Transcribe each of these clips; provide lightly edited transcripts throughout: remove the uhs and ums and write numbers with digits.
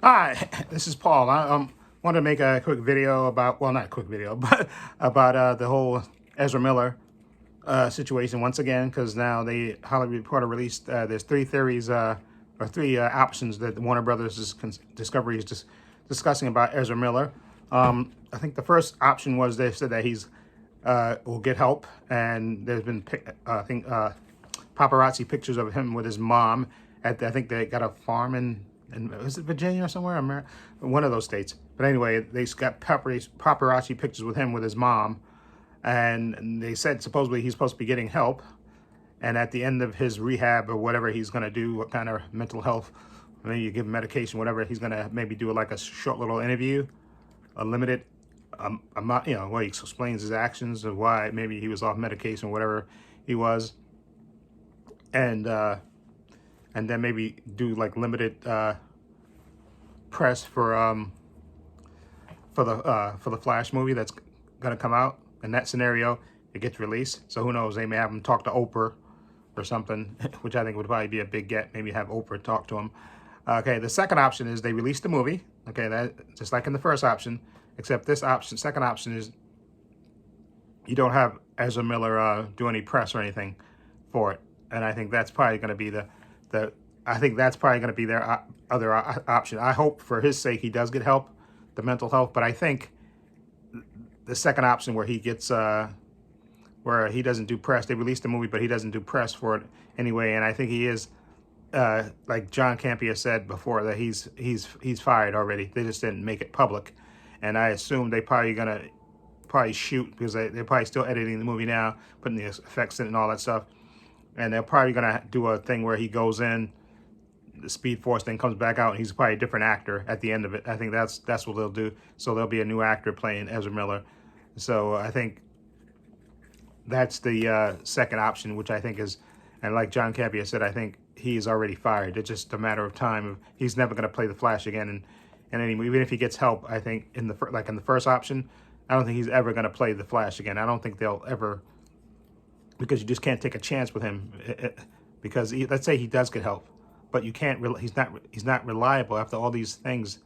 Hi, this is Paul. I wanted to make a quick video about, well, not a quick video, but about the whole Ezra Miller situation once again, because now the Hollywood Reporter released there's three theories or three options that Warner Brothers Discovery is just discussing about Ezra Miller. I think the first option was they said that he's will get help, and there's been I think paparazzi pictures of him with his mom at I think they got a farm in is it Virginia or somewhere, one of those states. But anyway, they got paparazzi pictures with him with his mom, and they said supposedly he's supposed to be getting help. And at the end of his rehab or whatever he's going to do, what kind of mental health, maybe you give him medication, whatever, he's going to maybe do like a short little interview, a limited amount, where he explains his actions of why maybe he was off medication, whatever he was, and then maybe do like limited press for the Flash movie that's gonna come out. In that scenario, it gets released. So who knows? They may have him talk to Oprah or something, which I think would probably be a big get. Maybe have Oprah talk to him. Okay, the second option is they release the movie. Okay, that just like in the first option, except this option, second option is you don't have Ezra Miller do any press or anything for it, and I think that's probably going to be I think that's probably going to be their other option. I hope for his sake he does get help, the mental health, but I think the second option where he gets where he doesn't do press, they released the movie, but he doesn't do press for it anyway, and I think he is. Like John Campea said before, that he's fired already. They just didn't make it public, and I assume they gonna shoot because they're probably still editing the movie now, putting the effects in and all that stuff, and they're probably gonna do a thing where he goes in the Speed Force, then comes back out, and he's probably a different actor at the end of it. I think that's what they'll do. So there'll be a new actor playing Ezra Miller. So I think that's the second option, which I think is, and like John Campea said, I think he's already fired. It's just a matter of time. He's never going to play the Flash again, and anymore. Even if he gets help, I think in the first option, I don't think he's ever going to play the Flash again. I don't think they'll ever, because you just can't take a chance with him. Because let's say he does get help, but you can't. He's not reliable after all these things,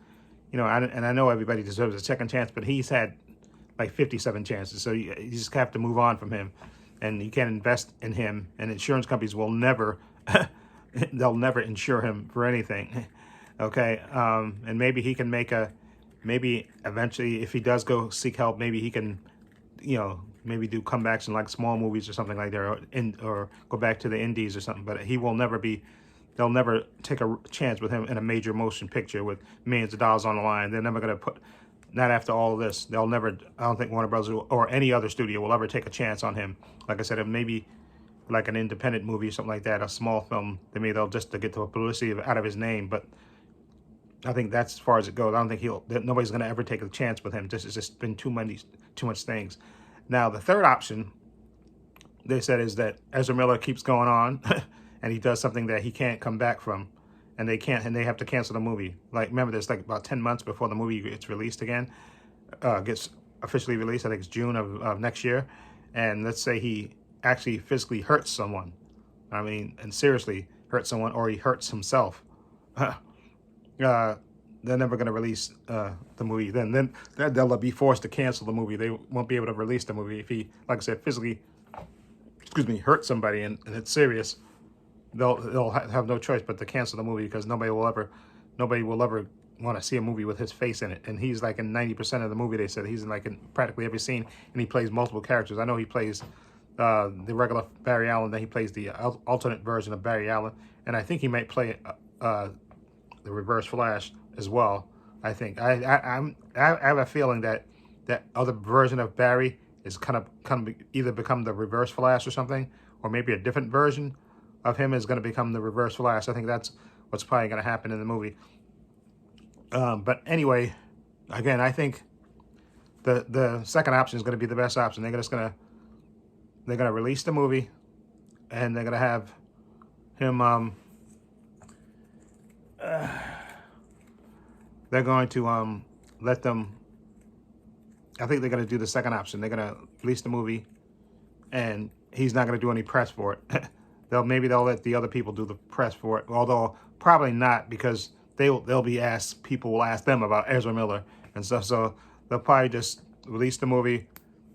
and I know everybody deserves a second chance, but he's had like 57 chances. So you just have to move on from him, and you can't invest in him. And insurance companies will never, they'll never insure him for anything. Okay, and maybe he can maybe eventually, if he does go seek help, maybe he can, maybe do comebacks in like small movies or something like that, or go back to the indies or something. But he will never be. They'll never take a chance with him in a major motion picture with millions of dollars on the line. They're never going to put. Not after all of this. They'll never, I don't think Warner Bros. Or any other studio will ever take a chance on him. Like I said, it maybe like an independent movie or something like that, a small film. They'll just to get the publicity out of his name. But I think that's as far as it goes. I don't think nobody's going to ever take a chance with him. It's just been too much things. Now, the third option, they said, is that Ezra Miller keeps going on and he does something that he can't come back from. And they have to cancel the movie. Like, remember, there's like about 10 months before the movie gets released again, gets officially released. I think it's June of next year. And let's say he actually physically hurts someone. I mean, and seriously hurts someone, or he hurts himself. They're never going to release the movie. Then they'll be forced to cancel the movie. They won't be able to release the movie if he, like I said, physically, hurt somebody and it's serious. They'll have no choice but to cancel the movie, because nobody will ever want to see a movie with his face in it. And he's like in 90% of the movie. They said he's in like in practically every scene, and he plays multiple characters. I know he plays the regular Barry Allen, then he plays the alternate version of Barry Allen, and I think he might play the Reverse Flash as well. I think I have a feeling that that other version of Barry is kind of either become the Reverse Flash or something, or maybe a different version of him is going to become the Reverse Flash. I think that's what's probably going to happen in the movie. But anyway, again, I think the second option is going to be the best option. They're going to release the movie, and they're going to have him. They're going to let them. I think they're going to do the second option. They're going to release the movie, and he's not going to do any press for it. Maybe they'll let the other people do the press for it, although probably not, because they'll be asked. People will ask them about Ezra Miller and stuff. So they'll probably just release the movie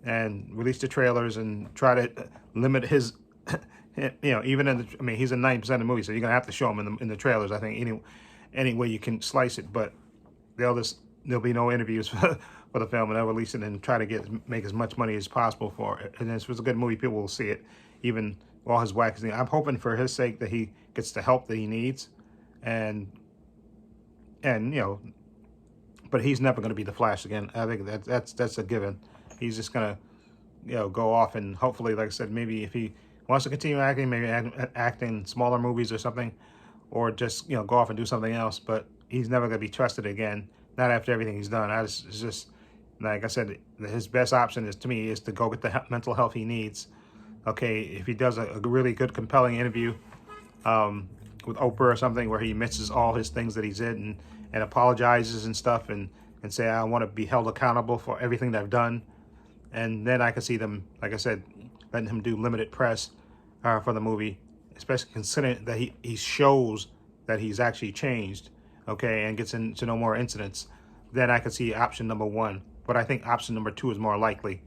and release the trailers and try to limit his. Even in I mean, he's in 90% of the movie, so you're gonna have to show him in the trailers. I think any way you can slice it, but there'll be no interviews for the film, and they'll release it and try to make as much money as possible for it. And if it's a good movie, people will see it, even all his wacky. I'm hoping for his sake that he gets the help that he needs, and but he's never going to be the Flash again. I think that's a given. He's just gonna go off, and hopefully, like I said, maybe if he wants to continue acting, maybe act in smaller movies or something, or just go off and do something else. But he's never going to be trusted again. Not after everything he's done. It's just like I said, his best option is to go get the mental health he needs. Okay, if he does a really good, compelling interview with Oprah or something where he admits all his things that he did and apologizes and stuff and say, I want to be held accountable for everything that I've done. And then I can see them, like I said, letting him do limited press for the movie, especially considering that he shows that he's actually changed, okay, and gets into no more incidents. Then I could see option number 1. But I think option number 2 is more likely,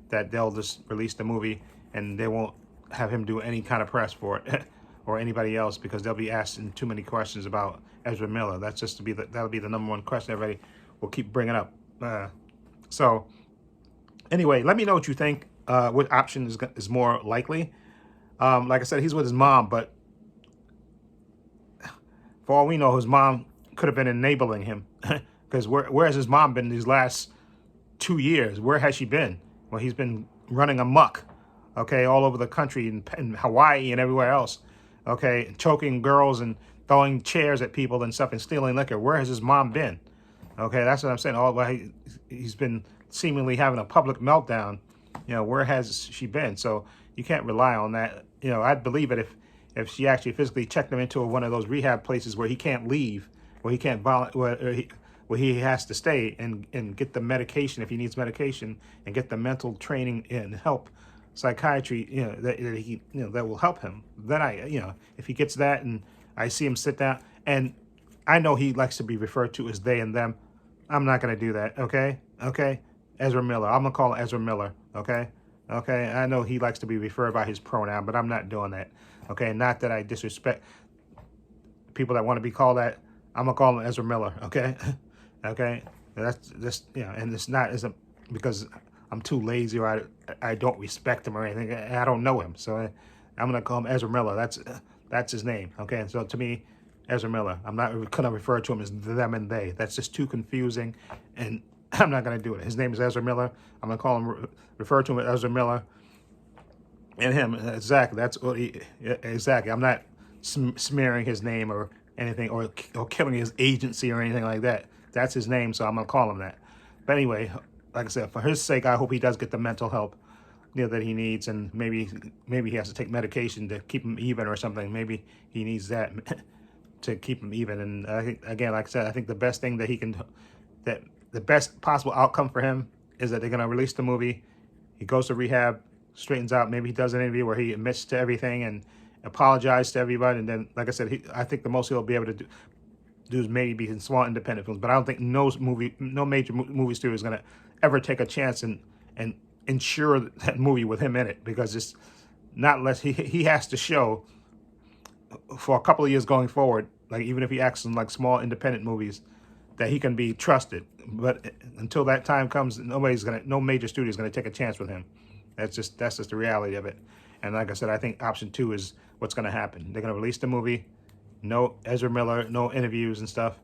that they'll just release the movie and they won't have him do any kind of press for it or anybody else, because they'll be asking too many questions about Ezra Miller. That's just that'll be the number 1 question everybody will keep bringing up. So anyway, let me know what you think. What option is more likely? Like I said, he's with his mom, but for all we know, his mom could have been enabling him. Because where has his mom been these last 2 years? Where has she been? Well, he's been running amok, okay, all over the country, in Hawaii and everywhere else, okay, choking girls and throwing chairs at people and stuff and stealing liquor. Where has his mom been? Okay, that's what I'm saying. He's been seemingly having a public meltdown. Where has she been? So you can't rely on that. I'd believe it if she actually physically checked him into one of those rehab places where he can't leave, where he can't where he has to stay and get the medication if he needs medication, and get the mental training and help, psychiatry, that will help him. Then if he gets that and I see him sit down, and I know he likes to be referred to as they and them, I'm not going to do that, okay? Ezra Miller. I'm going to call him Ezra Miller, okay? I know he likes to be referred by his pronoun, but I'm not doing that, okay? Not that I disrespect people that want to be called that. I'm going to call him Ezra Miller, okay? Okay? That's just, and it's not because I'm too lazy or I don't respect him or anything. I don't know him, so I'm going to call him Ezra Miller. That's his name, okay? So to me, Ezra Miller. I'm not going to refer to him as them and they. That's just too confusing, and I'm not going to do it. His name is Ezra Miller. I'm going to call him, refer to him as Ezra Miller, and him. Exactly. That's what exactly. I'm not smearing his name or anything, or killing his agency or anything like that. That's his name, so I'm going to call him that. But anyway, like I said, for his sake, I hope he does get the mental help that he needs, and maybe he has to take medication to keep him even or something. Maybe he needs that to keep him even. And I think, again, like I said, I think the best thing that the best possible outcome for him is that they're going to release the movie. He goes to rehab, straightens out. Maybe he does an interview where he admits to everything and apologizes to everybody. And then, like I said, I think the most he'll be able to do is maybe be in small independent films. But I don't think no major movie studio is going to ever take a chance and insure that movie with him in it, because it's not unless he has to show for a couple of years going forward, like even if he acts in like small independent movies, that he can be trusted. But until that time comes, no major studio is going to take a chance with him. That's just the reality of it. And like I said, I think option 2 is what's going to happen. They're going to release the movie, no Ezra Miller, no interviews and stuff,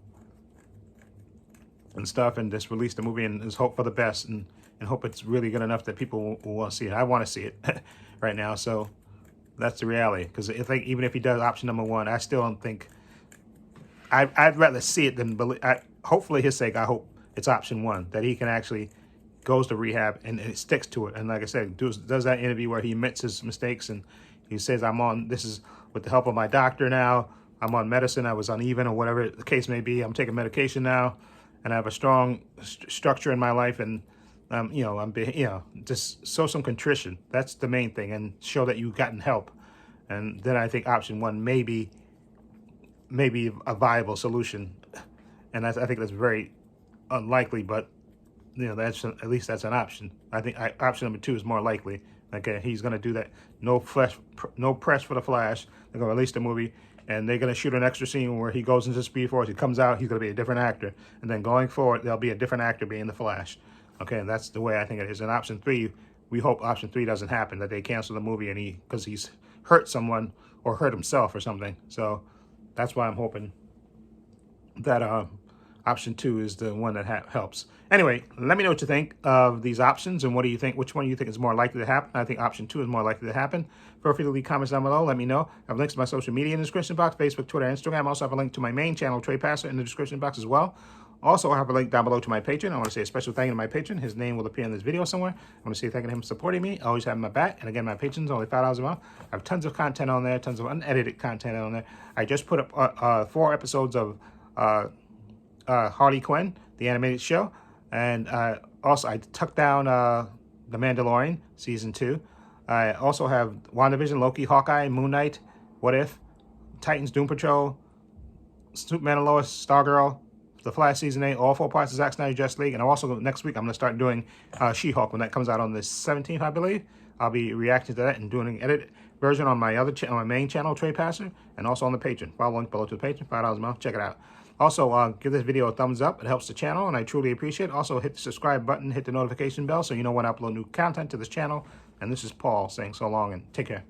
and just release the movie and just hope for the best and hope it's really good enough that people will want to see it. I want to see it right now, so that's the reality. Because even if he does option number 1, I still don't think. I'd rather see it than believe. Hopefully, his sake, I hope it's option 1, that he can actually goes to rehab and sticks to it. And like I said, does that interview where he admits his mistakes and he says, this is with the help of my doctor now. I'm on medicine. I was uneven or whatever the case may be. I'm taking medication now, and I have a strong structure in my life. And just show some contrition. That's the main thing, and show that you've gotten help. And then I think option 1 maybe maybe a viable solution. And I think that's very unlikely, but that's at least that's an option. I think option number 2 is more likely. Okay, he's gonna do that. No press for the Flash. They're gonna release the movie, and they're gonna shoot an extra scene where he goes into Speed Force. He comes out. He's gonna be a different actor, and then going forward, there'll be a different actor being the Flash. Okay, and that's the way I think it is. In option 3, we hope option 3 doesn't happen. That they cancel the movie and because he's hurt someone or hurt himself or something. So that's why I'm hoping that option 2 is the one that helps. Anyway, let me know what you think of these options, and what do you think? Which one do you think is more likely to happen? I think option 2 is more likely to happen. Feel free to leave comments down below. Let me know. I have links to my social media in the description box: Facebook, Twitter, Instagram. I also have a link to my main channel, Trepacer, in the description box as well. Also, I have a link down below to my patron. I want to say a special thank you to my patron. His name will appear in this video somewhere. I want to say thank you to him for supporting me, always having my back. And again, my patrons, only $5 a month. I have tons of content on there, tons of unedited content on there. I just put up 4 episodes of Harley Quinn, the animated show. And also, I took down The Mandalorian, Season 2. I also have WandaVision, Loki, Hawkeye, Moon Knight, What If, Titans, Doom Patrol, Superman and Lois, Stargirl, The Flash Season 8, all 4 parts of Zack Snyder's Justice League. And also, next week, I'm going to start doing She-Hulk when that comes out on the 17th, I believe. I'll be reacting to that and doing an edited version on my other on my main channel, Trepacer, and also on the Patreon. Follow link below to the Patreon, $5 a month. Check it out. Also, give this video a thumbs up. It helps the channel, and I truly appreciate it. Also, hit the subscribe button, hit the notification bell so you know when I upload new content to this channel. And this is Paul saying so long and take care.